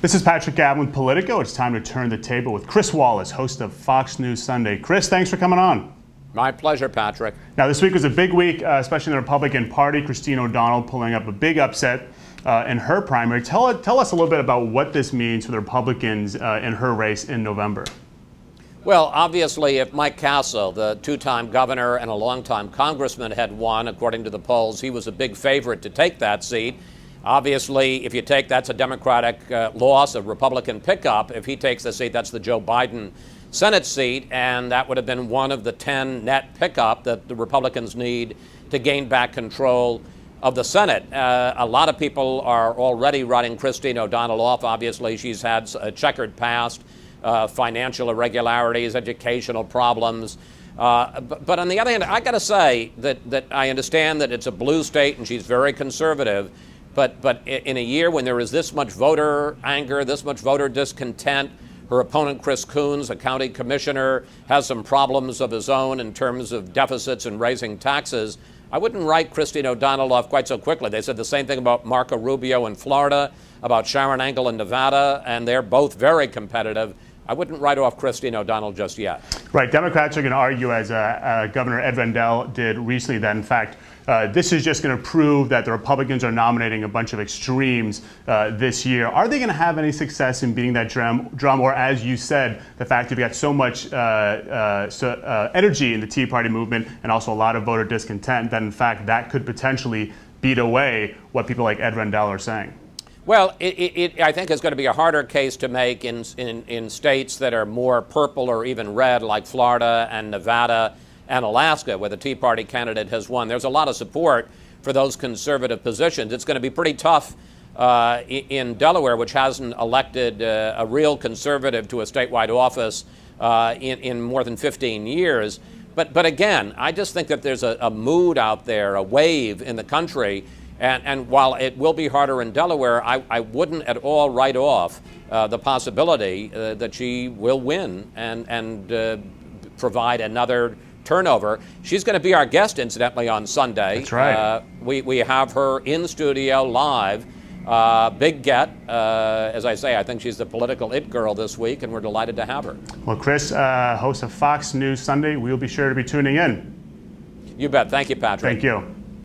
This is Patrick Gavin with Politico. It's time to turn the table with Chris Wallace, host of Fox News Sunday. Chris, thanks for coming on. My pleasure, Patrick. Now, this week was a big week, especially in the Republican Party. Christine O'Donnell pulling up a big upset in her primary. Tell us a little bit about what this means for the Republicans in her race in November. Well, obviously, if Mike Castle, the two-time governor and a longtime congressman, had won, according to the polls, he was a big favorite to take that seat. Obviously, if you take that's a Democratic loss, a Republican pickup. If he takes the seat, that's the Joe Biden Senate seat, and that would have been one of the 10 net pickup that the Republicans need to gain back control of the Senate. A lot of people are already writing Christine O'Donnell off. Obviously, she's had a checkered past, financial irregularities, educational problems. But on the other hand, I got to say that I understand that it's a blue state and she's very conservative. But in a year when there is this much voter anger, this much voter discontent, her opponent, Chris Coons, a county commissioner, has some problems of his own in terms of deficits and raising taxes. I wouldn't write Christine O'Donnell off quite so quickly. They said the same thing about Marco Rubio in Florida, about Sharon Engel in Nevada, and they're both very competitive. I wouldn't write off Christine O'Donnell just yet. Right. Democrats are going to argue, as Governor Ed Rendell did recently, that, in fact, this is just going to prove that the Republicans are nominating a bunch of extremes this year. Are they going to have any success in beating that drum? Or, as you said, the fact that you've got so much energy in the Tea Party movement and also a lot of voter discontent, that, in fact, that could potentially beat away what people like Ed Rendell are saying? Well, I think it's going to be a harder case to make in states that are more purple or even red, like Florida and Nevada and Alaska, where the Tea Party candidate has won. There's a lot of support for those conservative positions. It's going to be pretty tough in Delaware, which hasn't elected a real conservative to a statewide office in more than 15 years. But again, I just think that there's a mood out there, a wave in the country. And while it will be harder in Delaware, I wouldn't at all write off the possibility that she will win and provide another turnover. She's going to be our guest, incidentally, on Sunday. That's right. We have her in studio live. Big get. As I say, I think she's the political it girl this week, and we're delighted to have her. Well, Chris, host of Fox News Sunday, we'll be sure to be tuning in. You bet. Thank you, Patrick. Thank you.